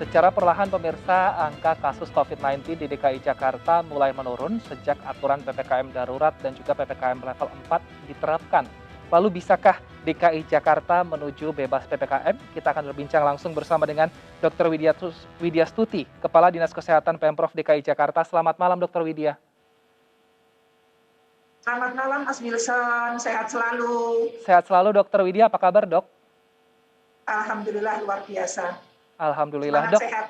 Secara perlahan pemirsa, angka kasus COVID-19 di DKI Jakarta mulai menurun sejak aturan PPKM darurat dan juga PPKM level 4 diterapkan. Lalu bisakah DKI Jakarta menuju bebas PPKM? Kita akan berbincang langsung bersama dengan Dr. Widya Stuti, Kepala Dinas Kesehatan Pemprov DKI Jakarta. Selamat malam Dr. Widya. Selamat malam Mas Wilson, sehat selalu. Sehat selalu Dr. Widya, apa kabar dok? Alhamdulillah luar biasa. Alhamdulillah Semangat dok. sehat.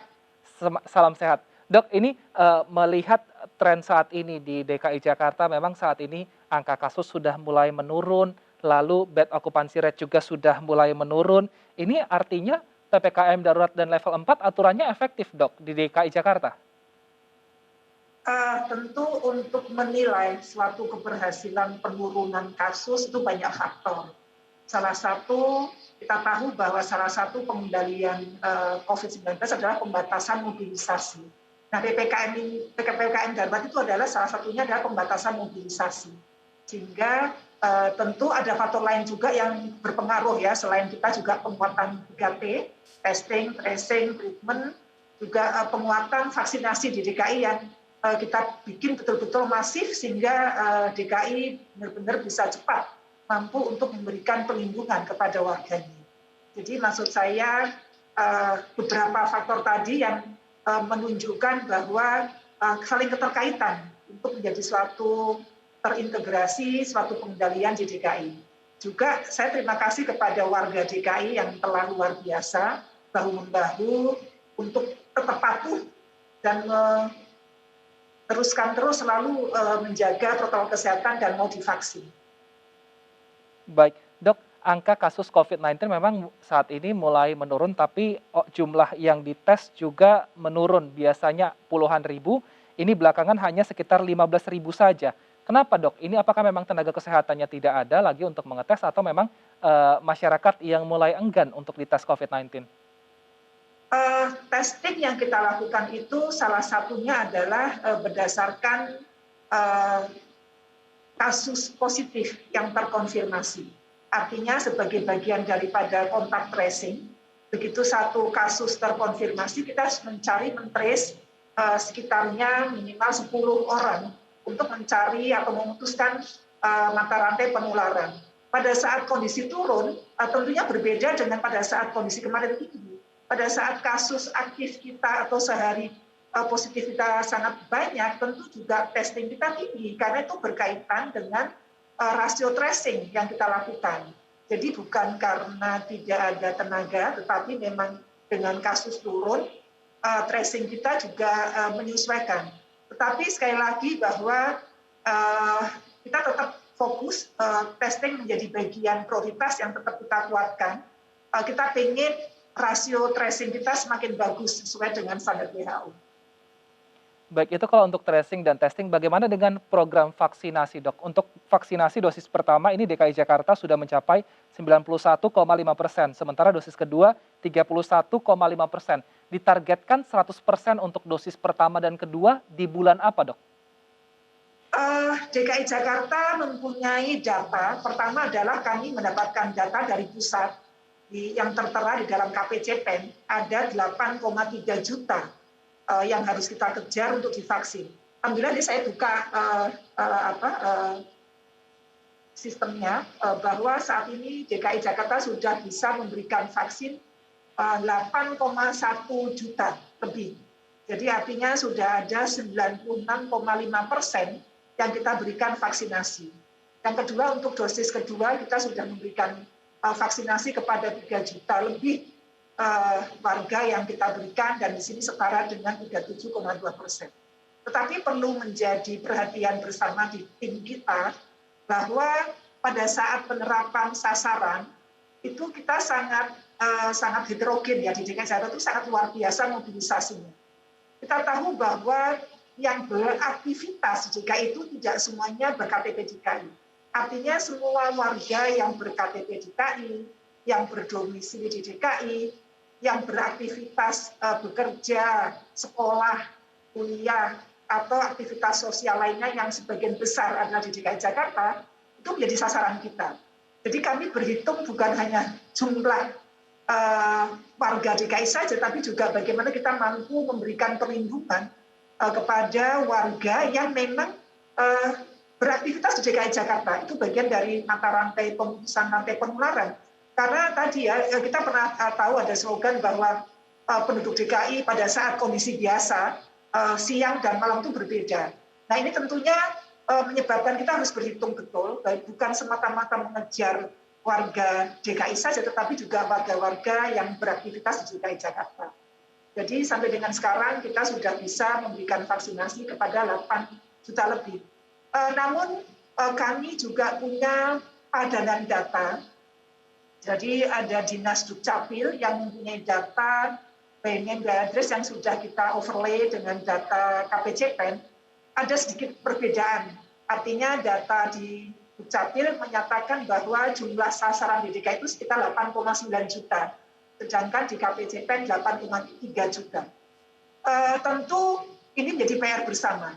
Salam sehat. Dok, ini melihat tren saat ini di DKI Jakarta, memang saat ini angka kasus sudah mulai menurun, lalu bed occupancy rate juga sudah mulai menurun. Ini artinya PPKM darurat dan level 4 aturannya efektif dok di DKI Jakarta? Tentu untuk menilai suatu keberhasilan penurunan kasus itu banyak faktor. Salah satu, kita tahu bahwa salah satu pengendalian COVID-19 adalah pembatasan mobilisasi. Nah, PPKM darurat itu adalah salah satunya adalah pembatasan mobilisasi. Sehingga tentu ada faktor lain juga yang berpengaruh ya, selain kita juga penguatan 3T, testing, tracing, treatment, juga penguatan vaksinasi di DKI yang kita bikin betul-betul masif sehingga DKI benar-benar bisa cepat mampu untuk memberikan perlindungan kepada warganya. Jadi maksud saya beberapa faktor tadi yang menunjukkan bahwa saling keterkaitan untuk menjadi suatu terintegrasi, suatu pengendalian di DKI. Juga saya terima kasih kepada warga DKI yang telah luar biasa bahu-membahu untuk tetap patuh dan teruskan terus selalu menjaga protokol kesehatan dan mau divaksin. Baik, dok, angka kasus COVID-19 memang saat ini mulai menurun, tapi jumlah yang dites juga menurun. Biasanya puluhan ribu, ini belakangan hanya sekitar 15.000 saja. Kenapa dok? Ini apakah memang tenaga kesehatannya tidak ada lagi untuk mengetes atau memang masyarakat yang mulai enggan untuk dites COVID-19? Testing yang kita lakukan itu salah satunya adalah berdasarkan kasus positif yang terkonfirmasi. Artinya sebagai bagian daripada kontak tracing, begitu satu kasus terkonfirmasi, kita harus mencari, mentrace sekitarnya minimal 10 orang untuk mencari atau memutuskan mata rantai penularan. Pada saat kondisi turun, tentunya berbeda dengan pada saat kondisi kemarin tinggi. Pada saat kasus aktif kita atau sehari positif kita sangat banyak, tentu juga testing kita tinggi karena itu berkaitan dengan rasio tracing yang kita lakukan. Jadi bukan karena tidak ada tenaga, tetapi memang dengan kasus turun, tracing kita juga menyesuaikan. Tetapi sekali lagi bahwa kita tetap fokus, testing menjadi bagian prioritas yang tetap kita kuatkan. Kita ingin rasio tracing kita semakin bagus sesuai dengan standar WHO. Baik, itu kalau untuk tracing dan testing, bagaimana dengan program vaksinasi dok? Untuk vaksinasi dosis pertama ini DKI Jakarta sudah mencapai 91,5%, sementara dosis kedua 31,5%. Ditargetkan 100% untuk dosis pertama dan kedua di bulan apa dok? DKI Jakarta mempunyai data, pertama adalah kami mendapatkan data dari pusat, yang tertera di dalam KPCPEN ada 8,3 juta yang harus kita kejar untuk divaksin. Alhamdulillah ini saya buka sistemnya bahwa saat ini DKI Jakarta sudah bisa memberikan vaksin 8,1 juta lebih. Jadi artinya sudah ada 96,5% yang kita berikan vaksinasi. Yang kedua untuk dosis kedua kita sudah memberikan vaksinasi kepada 3 juta lebih warga yang kita berikan dan di sini setara dengan 37,2%. Tetapi perlu menjadi perhatian bersama di tim kita bahwa pada saat penerapan sasaran itu kita sangat heterogen ya, di DKI Jakarta itu sangat luar biasa mobilisasinya. Kita tahu bahwa yang beraktivitas di DKI itu tidak semuanya berKTP DKI. Artinya semua warga yang berKTP DKI, yang berdomisili di DKI, yang beraktivitas bekerja, sekolah, kuliah, atau aktivitas sosial lainnya yang sebagian besar adalah di DKI Jakarta, itu menjadi sasaran kita. Jadi kami berhitung bukan hanya jumlah eh, warga DKI saja, tapi juga bagaimana kita mampu memberikan perlindungan kepada warga yang memang eh, beraktivitas di DKI Jakarta. Itu bagian dari mata rantai pemutusan rantai penularan. Karena tadi ya kita pernah tahu ada slogan bahwa penduduk DKI pada saat kondisi biasa siang dan malam itu berbeda. Nah ini tentunya menyebabkan kita harus berhitung betul, bukan semata-mata mengejar warga DKI saja, tetapi juga warga-warga yang beraktivitas di DKI Jakarta. Jadi sampai dengan sekarang kita sudah bisa memberikan vaksinasi kepada 8 juta lebih. Namun kami juga punya padanan data. Jadi ada Dinas Dukcapil yang mempunyai data payment address yang sudah kita overlay dengan data KPCPEN. Ada sedikit perbedaan. Artinya data di Dukcapil menyatakan bahwa jumlah sasaran di DKI itu sekitar 8,9 juta. Sedangkan di KPCPEN 8,3 juta. Tentu ini menjadi PR bersama.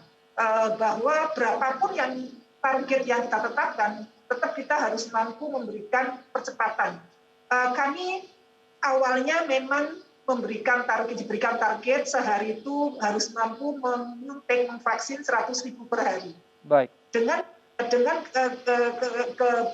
Bahwa berapapun yang target yang kita tetapkan, tetap kita harus mampu memberikan percepatan. Kami awalnya memang diberikan target sehari itu harus mampu memvaksin 100.000 per hari. Baik. Dengan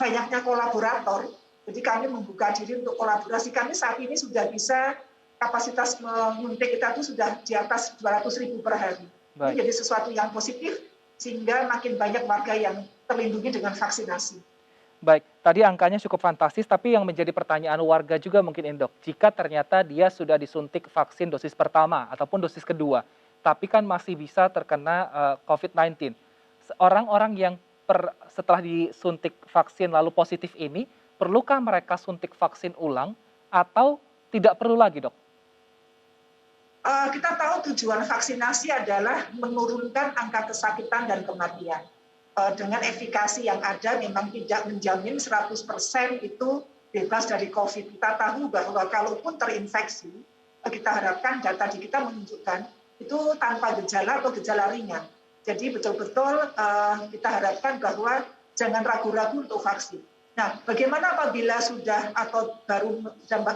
banyaknya kolaborator, jadi kami membuka diri untuk kolaborasi. Kami saat ini sudah bisa kapasitas menyuntik kita itu sudah di atas 200.000 per hari. Baik. Ini jadi sesuatu yang positif sehingga makin banyak warga yang terlindungi dengan vaksinasi. Baik, tadi angkanya cukup fantastis, tapi yang menjadi pertanyaan warga juga mungkin Indok, jika ternyata dia sudah disuntik vaksin dosis pertama ataupun dosis kedua, tapi kan masih bisa terkena COVID-19. Orang-orang yang setelah disuntik vaksin lalu positif ini, perlukah mereka suntik vaksin ulang atau tidak perlu lagi, Dok? Kita tahu tujuan vaksinasi adalah menurunkan angka kesakitan dan kematian. Dengan efikasi yang ada memang tidak menjamin 100% itu bebas dari COVID. Kita tahu bahwa kalaupun terinfeksi, kita harapkan data di kita menunjukkan itu tanpa gejala atau gejala ringan. Jadi betul-betul kita harapkan bahwa jangan ragu-ragu untuk vaksin. Nah, bagaimana apabila sudah atau baru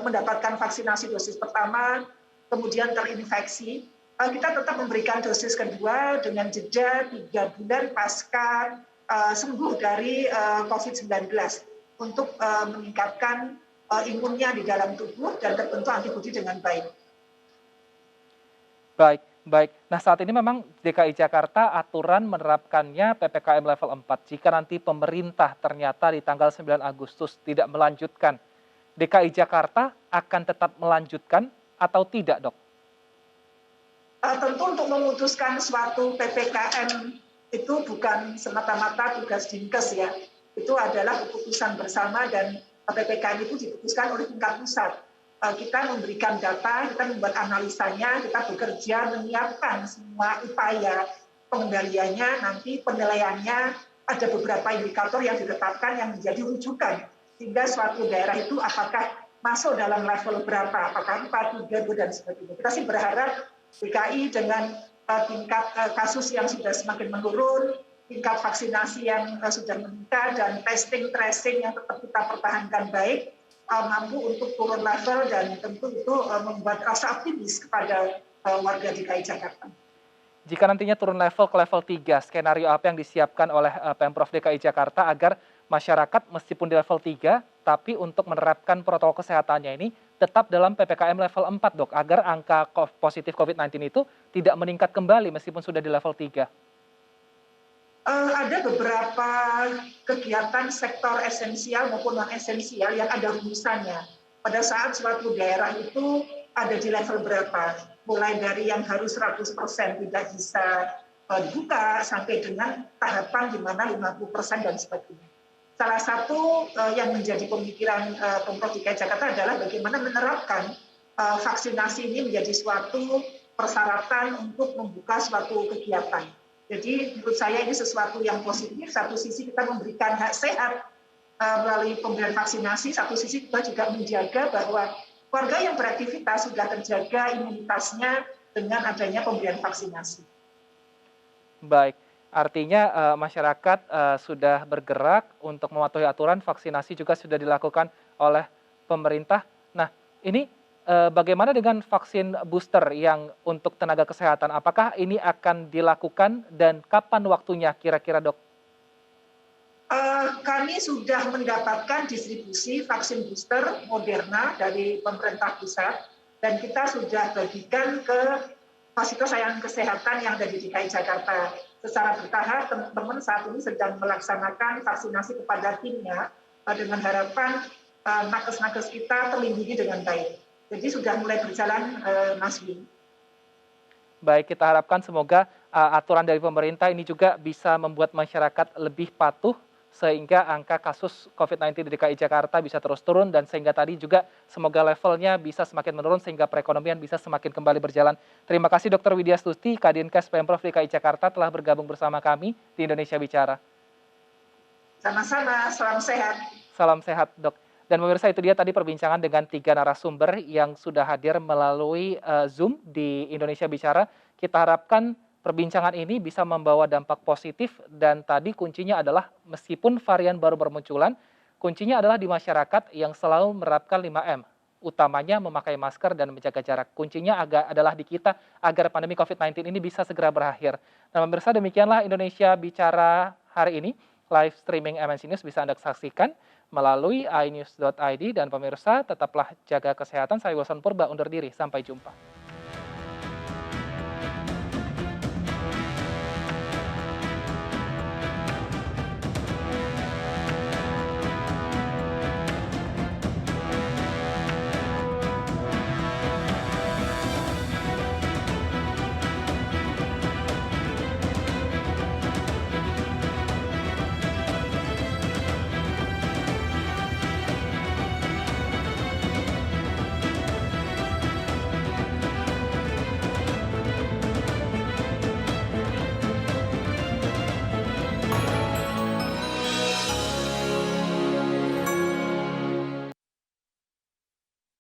mendapatkan vaksinasi dosis pertama, kemudian terinfeksi, kita tetap memberikan dosis kedua dengan jeda 3 bulan pasca sembuh dari COVID-19 untuk meningkatkan imunnya di dalam tubuh dan terbentuk antibodi dengan baik. Baik. Nah, saat ini memang DKI Jakarta aturan menerapkannya PPKM level 4. Jika nanti pemerintah ternyata di tanggal 9 Agustus tidak melanjutkan, DKI Jakarta akan tetap melanjutkan atau tidak, Dok? Tentu untuk memutuskan suatu PPKM itu bukan semata-mata tugas Dinkes ya. Itu adalah keputusan bersama dan PPKM itu diputuskan oleh tingkat pusat. Kita memberikan data, kita membuat analisanya, kita bekerja menyiapkan semua upaya pengendaliannya, nanti penilaiannya ada beberapa indikator yang ditetapkan yang menjadi rujukan. Sehingga suatu daerah itu apakah masuk dalam level berapa, apakah 4, 3, 2, dan sebagainya. Kita sih berharap DKI dengan tingkat kasus yang sudah semakin menurun, tingkat vaksinasi yang sudah meningkat, dan testing, tracing yang tetap kita pertahankan baik, mampu untuk turun level dan tentu itu membuat rasa optimis kepada warga DKI Jakarta. Jika nantinya turun level ke level 3, skenario apa yang disiapkan oleh Pemprov DKI Jakarta agar masyarakat meskipun di level 3, tapi untuk menerapkan protokol kesehatannya ini tetap dalam PPKM level 4, Dok, agar angka positif COVID-19 itu tidak meningkat kembali meskipun sudah di level 3? Ada beberapa kegiatan sektor esensial maupun non-esensial yang ada rumusannya. Pada saat suatu daerah itu ada di level berapa, mulai dari yang harus 100% tidak bisa dibuka, sampai dengan tahapan di mana 50% dan sebagainya. Salah satu yang menjadi pemikiran Pemprov DKI Jakarta adalah bagaimana menerapkan vaksinasi ini menjadi suatu persyaratan untuk membuka suatu kegiatan. Jadi menurut saya ini sesuatu yang positif. Satu sisi kita memberikan hak sehat melalui pemberian vaksinasi, satu sisi kita juga menjaga bahwa warga yang beraktivitas sudah terjaga imunitasnya dengan adanya pemberian vaksinasi. Baik, artinya masyarakat sudah bergerak untuk mematuhi aturan, vaksinasi juga sudah dilakukan oleh pemerintah. Nah, Ini bagaimana dengan vaksin booster yang untuk tenaga kesehatan? Apakah ini akan dilakukan dan kapan waktunya kira-kira, Dok? Kami sudah mendapatkan distribusi vaksin booster Moderna dari pemerintah pusat dan kita sudah bagikan ke fasilitas layanan kesehatan yang ada di DKI Jakarta. Secara bertahap, teman-teman saat ini sedang melaksanakan vaksinasi kepada timnya dengan harapan nakes-nakes kita terlindungi dengan baik. Jadi sudah mulai berjalan, Mas Win. Baik, kita harapkan semoga aturan dari pemerintah ini juga bisa membuat masyarakat lebih patuh sehingga angka kasus COVID-19 di DKI Jakarta bisa terus turun dan sehingga tadi juga semoga levelnya bisa semakin menurun sehingga perekonomian bisa semakin kembali berjalan. Terima kasih Dr. Widya Stuti, Kadinkes Pemprov DKI Jakarta telah bergabung bersama kami di Indonesia Bicara. Sama-sama, salam sehat. Salam sehat, Dok. Dan pemirsa, itu dia tadi perbincangan dengan 3 narasumber yang sudah hadir melalui Zoom di Indonesia Bicara. Kita harapkan perbincangan ini bisa membawa dampak positif dan tadi kuncinya adalah meskipun varian baru bermunculan, kuncinya adalah di masyarakat yang selalu menerapkan 5M. Utamanya memakai masker dan menjaga jarak. Kuncinya adalah di kita agar pandemi COVID-19 ini bisa segera berakhir. Nah, pemirsa, demikianlah Indonesia Bicara hari ini. Live streaming MNC News bisa Anda saksikan melalui inews.id dan pemirsa tetaplah jaga kesehatan. Saya Wilson Purba undur diri. Sampai jumpa.